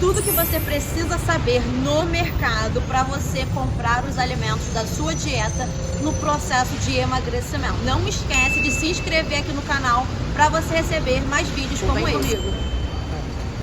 tudo que você precisa saber no mercado para você comprar os alimentos da sua dieta no processo de emagrecimento. Não esquece de se inscrever aqui no canal para você receber mais vídeos como esse.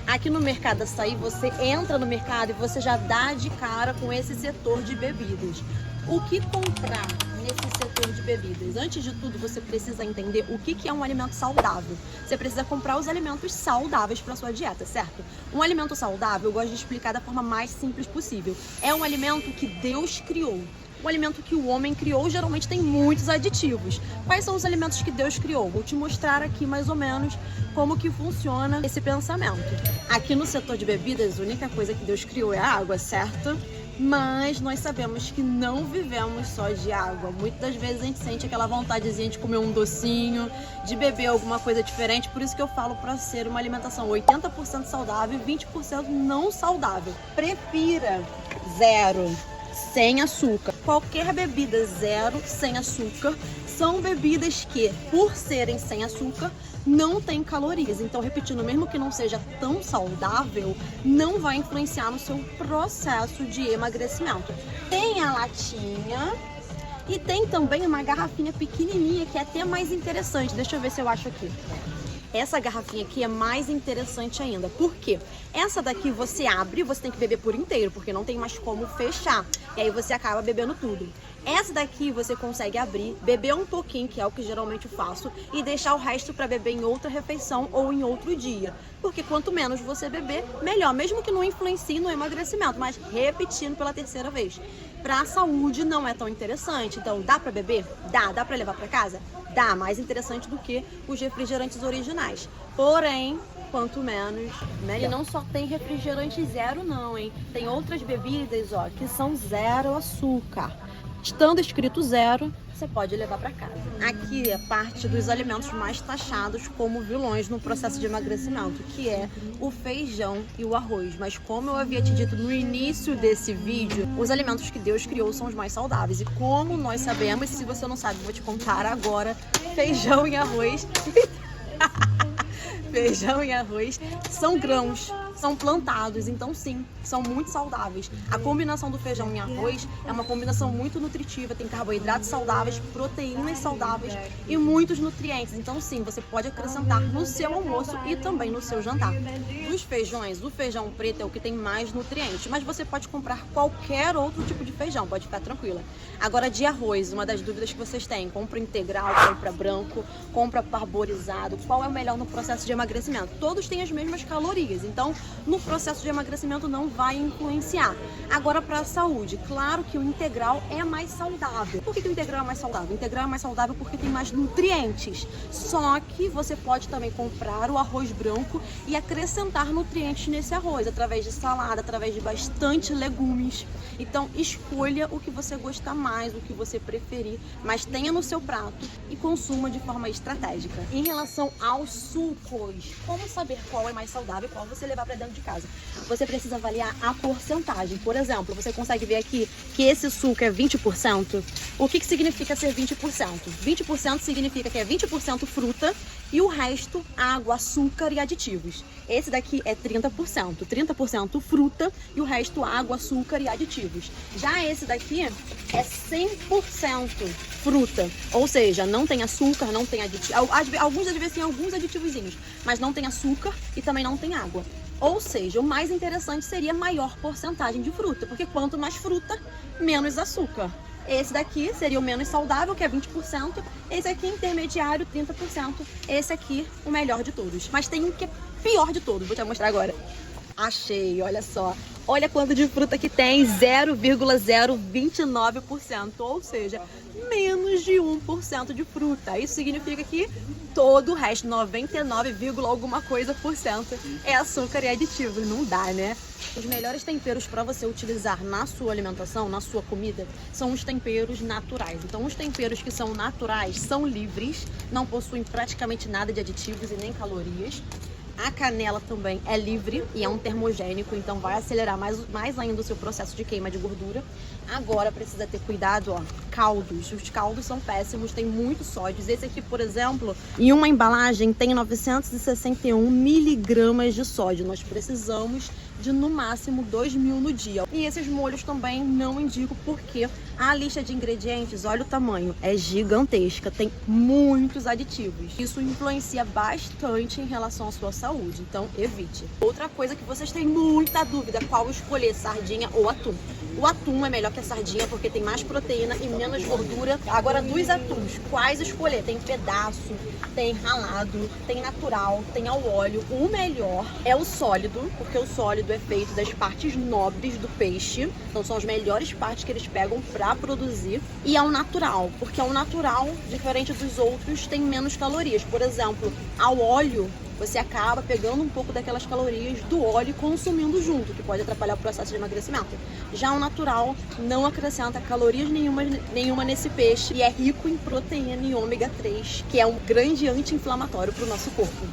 Aqui no Mercado Açaí, você entra no mercado e você já dá de cara com esse setor de bebidas. O que comprar nesse setor de bebidas? Antes de tudo, você precisa entender o que é um alimento saudável. Você precisa comprar os alimentos saudáveis para sua dieta, certo? Um alimento saudável, eu gosto de explicar da forma mais simples possível. É um alimento que Deus criou. O alimento que o homem criou geralmente tem muitos aditivos. Quais são os alimentos que Deus criou? Vou te mostrar aqui mais ou menos como que funciona esse pensamento. Aqui no setor de bebidas, a única coisa que Deus criou é a água, certo? Mas nós sabemos que não vivemos só de água. Muitas das vezes a gente sente aquela vontadezinha de comer um docinho, de beber alguma coisa diferente. Por isso que eu falo para ser uma alimentação 80% saudável e 20% não saudável. Prefira zero, sem açúcar. Qualquer bebida zero, sem açúcar, são bebidas que, por serem sem açúcar, não tem calorias. Então, repetindo, mesmo que não seja tão saudável, não vai influenciar no seu processo de emagrecimento. Tem a latinha e tem também uma garrafinha pequenininha que é até mais interessante. Deixa eu ver se eu acho aqui. Essa garrafinha aqui é mais interessante ainda. Por quê? Essa daqui você abre, você tem que beber por inteiro, porque não tem mais como fechar. E aí você acaba bebendo tudo. Essa daqui você consegue abrir, beber um pouquinho, que é o que geralmente eu faço, e deixar o resto para beber em outra refeição ou em outro dia. Porque quanto menos você beber, melhor. Mesmo que não influencie no emagrecimento, mas repetindo pela terceira vez. Para a saúde não é tão interessante. Então, dá para beber? Dá para levar para casa? Dá, mais interessante do que os refrigerantes originais. Porém, quanto menos, melhor. E não só tem refrigerante zero não, hein? Tem outras bebidas, ó, que são zero açúcar. Estando escrito zero, você pode levar para casa. Aqui é parte dos alimentos mais taxados como vilões no processo de emagrecimento, que é o feijão e o arroz. Mas como eu havia te dito no início desse vídeo, os alimentos que Deus criou são os mais saudáveis. E como nós sabemos, se você não sabe, vou te contar agora, feijão e arroz... Feijão e arroz são grãos, são plantados, então sim, são muito saudáveis. A combinação do feijão e arroz é uma combinação muito nutritiva, tem carboidratos saudáveis, proteínas saudáveis e muitos nutrientes. Então sim, você pode acrescentar no seu almoço e também no seu jantar. Dos feijões, o feijão preto é o que tem mais nutrientes, mas você pode comprar qualquer outro tipo de feijão, pode ficar tranquila. Agora de arroz, uma das dúvidas que vocês têm, compra integral, compra branco, compra parborizado, qual é o melhor no processo de emagrecimento? Todos têm as mesmas calorias, então no processo de emagrecimento não vai influenciar. Agora para a saúde, claro que o integral é mais saudável. Por que o integral é mais saudável? O integral é mais saudável porque tem mais nutrientes, só que você pode também comprar o arroz branco e acrescentar nutrientes nesse arroz, através de salada, através de bastante legumes. Então escolha o que você gostar mais, o que você preferir, mas tenha no seu prato e consuma de forma estratégica. Em relação aos sucos, como saber qual é mais saudável e qual você levar para dentro de casa? Você precisa avaliar a porcentagem. Por exemplo, você consegue ver aqui que esse suco é 20%. O que significa ser 20%? 20% significa que é 20% fruta e o resto água, açúcar e aditivos. Esse daqui é 30%. 30% fruta e o resto água, açúcar e aditivos. Já esse daqui é 100% fruta, ou seja, não tem açúcar, não tem aditivo. Alguns às vezes têm alguns aditivozinhos, mas não tem açúcar e também não tem água. Ou seja, o mais interessante seria maior porcentagem de fruta, porque quanto mais fruta, menos açúcar. Esse daqui seria o menos saudável, que é 20%. Esse aqui, intermediário, 30%. Esse aqui, o melhor de todos. Mas tem um que é pior de todos, vou te mostrar agora. Achei, olha só. Olha quanto de fruta que tem, 0,029%, ou seja, menos de 1% de fruta. Isso significa que todo o resto, 99, alguma coisa por cento, é açúcar e aditivo. Não dá, né? Os melhores temperos para você utilizar na sua alimentação, na sua comida, são os temperos naturais. Então, os temperos que são naturais são livres, não possuem praticamente nada de aditivos e nem calorias. A canela também é livre e é um termogênico, então vai acelerar mais ainda o seu processo de queima de gordura. Agora precisa ter cuidado, ó, caldos. Os caldos são péssimos, tem muitos sódios. Esse aqui, por exemplo, em uma embalagem tem 961 miligramas de sódio. Nós precisamos de no máximo 2.000 no dia. E esses molhos também não indico porque a lista de ingredientes, olha o tamanho, é gigantesca, tem muitos aditivos. Isso influencia bastante em relação à sua saúde, então evite. Outra coisa que vocês têm muita dúvida, qual escolher, sardinha ou atum. O atum é melhor que a sardinha porque tem mais proteína e menos gordura. Agora, dos atuns, quais escolher? Tem pedaço, tem ralado, tem natural, tem ao óleo. O melhor é o sólido, porque o sólido é feito das partes nobres do peixe. Então são as melhores partes que eles pegam para produzir. E ao natural, porque ao natural, diferente dos outros, tem menos calorias. Por exemplo, ao óleo, você acaba pegando um pouco daquelas calorias do óleo e consumindo junto, que pode atrapalhar o processo de emagrecimento. Já o natural não acrescenta calorias nenhuma nesse peixe e é rico em proteína e ômega 3, que é um grande anti-inflamatório para o nosso corpo.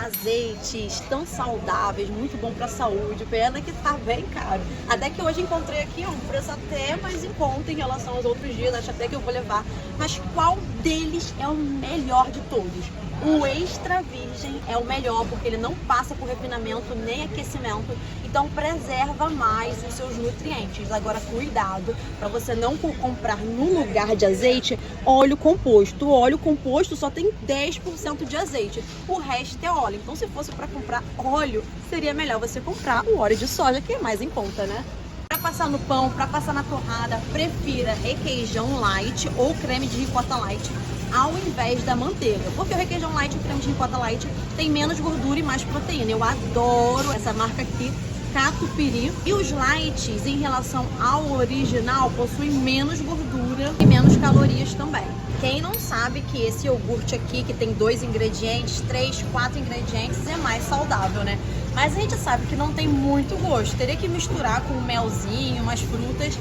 Azeites tão saudáveis, muito bom para a saúde, pena que tá bem caro. Até que hoje encontrei aqui um preço até mais em conta em relação aos outros dias, acho até que eu vou levar. Mas qual deles é o melhor de todos? O extra virgem é o melhor porque ele não passa por refinamento nem aquecimento, então preserva mais os seus nutrientes. Agora cuidado para você não comprar no lugar de azeite óleo composto. O óleo composto só tem 10% de azeite, o resto é óleo. Então se fosse para comprar óleo, seria melhor você comprar o óleo de soja, que é mais em conta, né? Para passar no pão, para passar na torrada, prefira requeijão light ou creme de ricota light ao invés da manteiga, porque o requeijão light e o creme de ricota light tem menos gordura e mais proteína. Eu adoro essa marca aqui, Catupiry. E os lights, em relação ao original, possuem menos gordura e menos calorias também. Quem não sabe que esse iogurte aqui, que tem 2 ingredientes, 3, 4 ingredientes, é mais saudável, né? Mas a gente sabe que não tem muito gosto. Teria que misturar com um melzinho, umas frutas.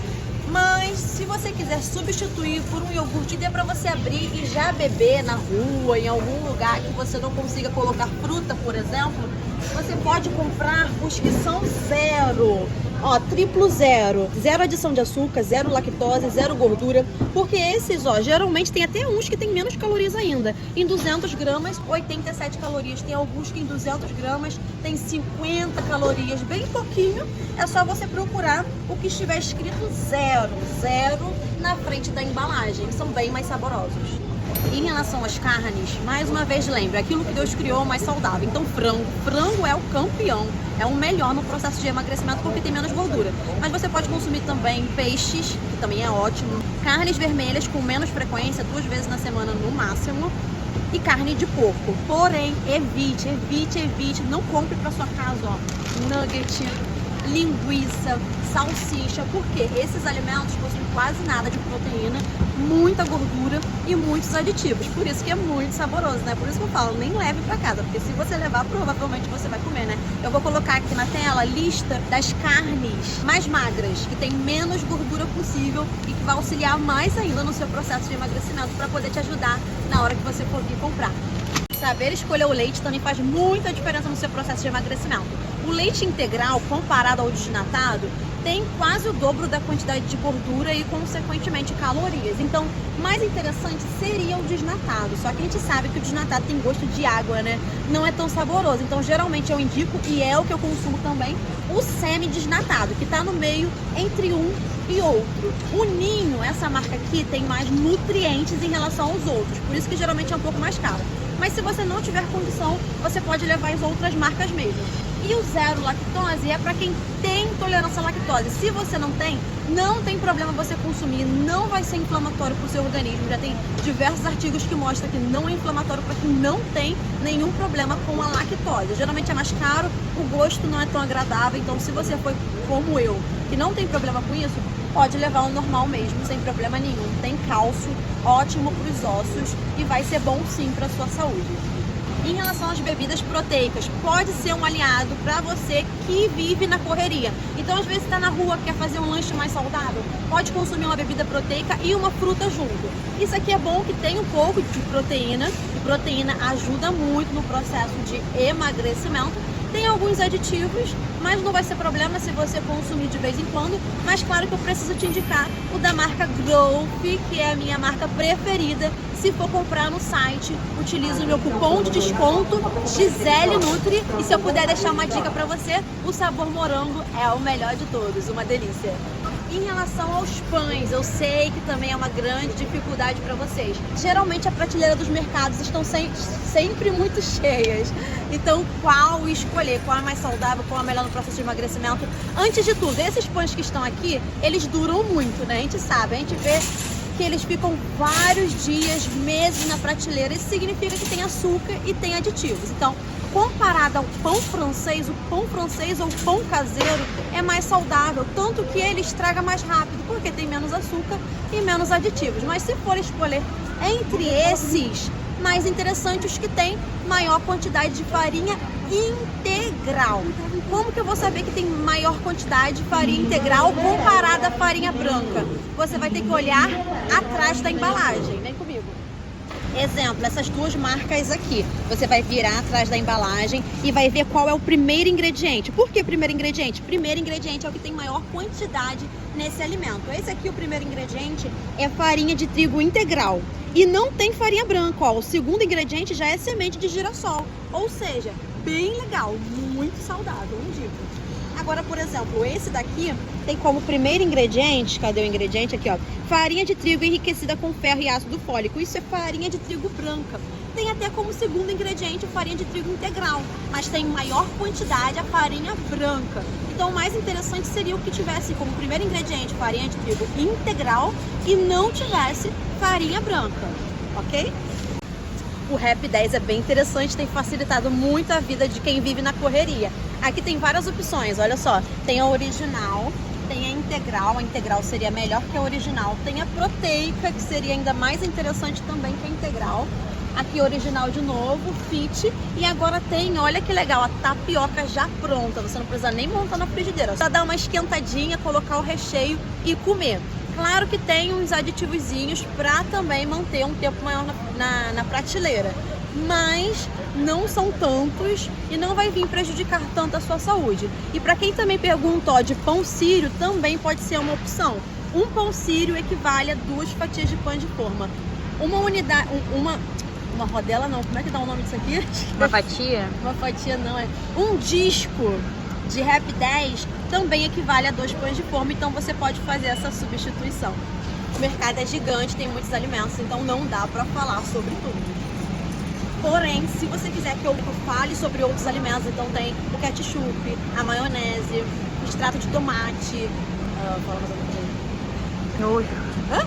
Mas se você quiser substituir por um iogurte, dê para você abrir e já beber na rua, em algum lugar que você não consiga colocar fruta, por exemplo, você pode comprar os que são zero. Ó, triplo zero, zero adição de açúcar, zero lactose, zero gordura, porque esses, ó, geralmente tem até uns que tem menos calorias ainda. Em 200 gramas, 87 calorias. Tem alguns que em 200 gramas tem 50 calorias, bem pouquinho. É só você procurar o que estiver escrito zero, zero na frente da embalagem. São bem mais saborosos. Em relação às carnes, mais uma vez lembra, aquilo que Deus criou é mais saudável. Então frango é o campeão, é o melhor no processo de emagrecimento porque tem menos gordura. Mas você pode consumir também peixes, que também é ótimo, carnes vermelhas com menos frequência, 2 vezes na semana no máximo, e carne de porco. Porém, evite, não compre para sua casa, ó, nugget, linguiça, salsicha, porque esses alimentos possuem quase nada de proteína, muita gordura e muitos aditivos, por isso que é muito saboroso, né? Por isso que eu falo, nem leve pra casa, porque se você levar, provavelmente você vai comer, né? Eu vou colocar aqui na tela a lista das carnes mais magras, que tem menos gordura possível e que vai auxiliar mais ainda no seu processo de emagrecimento para poder te ajudar na hora que você for vir comprar. Saber escolher o leite também faz muita diferença no seu processo de emagrecimento. O leite integral, comparado ao desnatado, tem quase o dobro da quantidade de gordura e, consequentemente, calorias. Então, mais interessante seria o desnatado. Só que a gente sabe que o desnatado tem gosto de água, né? Não é tão saboroso. Então, geralmente, eu indico, e é o que eu consumo também, o semi-desnatado, que está no meio entre um e outro. O Ninho, essa marca aqui, tem mais nutrientes em relação aos outros. Por isso que, geralmente, é um pouco mais caro. Mas se você não tiver condição, você pode levar as outras marcas mesmo. E o zero lactose é para quem tem intolerância à lactose. Se você não tem problema você consumir, não vai ser inflamatório para o seu organismo. Já tem diversos artigos que mostram que não é inflamatório para quem não tem nenhum problema com a lactose. Geralmente é mais caro, o gosto não é tão agradável, então se você for como eu, que não tem problema com isso, pode levar o normal mesmo, sem problema nenhum. Tem cálcio, ótimo para os ossos e vai ser bom sim para a sua saúde. Em relação às bebidas proteicas, pode ser um aliado para você que vive na correria. Então, às vezes, está na rua, quer fazer um lanche mais saudável, pode consumir uma bebida proteica e uma fruta junto. Isso aqui é bom que tem um pouco de proteína, e proteína ajuda muito no processo de emagrecimento. Tem alguns aditivos, mas não vai ser problema se você consumir de vez em quando. Mas claro que eu preciso te indicar o da marca Growth, que é a minha marca preferida. Se for comprar no site, utilize o meu cupom de desconto XLNutri. E se eu puder deixar uma dica pra você, o sabor morango é o melhor de todos, uma delícia. Em relação aos pães, eu sei que também é uma grande dificuldade para vocês. Geralmente a prateleira dos mercados estão sempre muito cheias. Então, qual escolher? Qual é mais saudável? Qual é melhor no processo de emagrecimento? Antes de tudo, esses pães que estão aqui, eles duram muito, né? A gente sabe, a gente vê que eles ficam vários dias, meses na prateleira. Isso significa que tem açúcar e tem aditivos. Então, comparado ao pão francês, o pão francês ou o pão caseiro é mais saudável, tanto que ele estraga mais rápido, porque tem menos açúcar e menos aditivos. Mas se for escolher entre esses, mais interessante os que têm maior quantidade de farinha integral. Como que eu vou saber que tem maior quantidade de farinha integral comparada à farinha branca? Você vai ter que olhar atrás da embalagem. Vem comigo. Exemplo, essas duas marcas aqui. Você vai virar atrás da embalagem e vai ver qual é o primeiro ingrediente. Por que primeiro ingrediente? Primeiro ingrediente é o que tem maior quantidade nesse alimento. Esse aqui, o primeiro ingrediente, é farinha de trigo integral. E não tem farinha branca, ó. O segundo ingrediente já é semente de girassol. Ou seja, bem legal, muito saudável, indico. Agora, por exemplo, esse daqui tem como primeiro ingrediente, cadê o ingrediente? Aqui, ó, farinha de trigo enriquecida com ferro e ácido fólico. Isso é farinha de trigo branca. Tem até como segundo ingrediente farinha de trigo integral, mas tem maior quantidade a farinha branca. Então, o mais interessante seria o que tivesse como primeiro ingrediente farinha de trigo integral e não tivesse farinha branca, ok? O Rap 10 é bem interessante, tem facilitado muito a vida de quem vive na correria. Aqui tem várias opções, olha só, tem a original, tem a integral seria melhor que a original, tem a proteica, que seria ainda mais interessante também que a integral. Aqui original de novo, fit, e agora tem, olha que legal, a tapioca já pronta, você não precisa nem montar na frigideira, só dar uma esquentadinha, colocar o recheio e comer. Claro que tem uns aditivozinhos para também manter um tempo maior na prateleira, mas não são tantos e não vai vir prejudicar tanto a sua saúde. E para quem também pergunta, ó, de pão sírio, também pode ser uma opção. Um pão sírio equivale a 2 fatias de pão de forma. Uma unidade, uma rodela não, como é que dá o nome disso aqui? Uma fatia? Uma fatia não, é um disco de Rap 10 também equivale a 2 pães de forma, então você pode fazer essa substituição. O mercado é gigante, tem muitos alimentos, então não dá para falar sobre tudo. Porém, se você quiser que eu fale sobre outros alimentos, então tem o ketchup, a maionese, o extrato de tomate, fala mais alguma coisa. Miojo. Hã?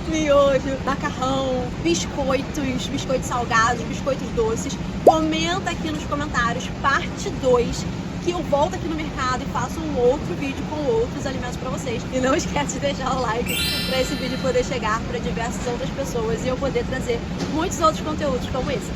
Miojo, macarrão, biscoitos salgados, biscoitos doces. Comenta aqui nos comentários, parte 2, que eu volto aqui no mercado e faço um outro vídeo com outros alimentos pra vocês. E não esquece de deixar o like pra esse vídeo poder chegar pra diversas outras pessoas e eu poder trazer muitos outros conteúdos como esse.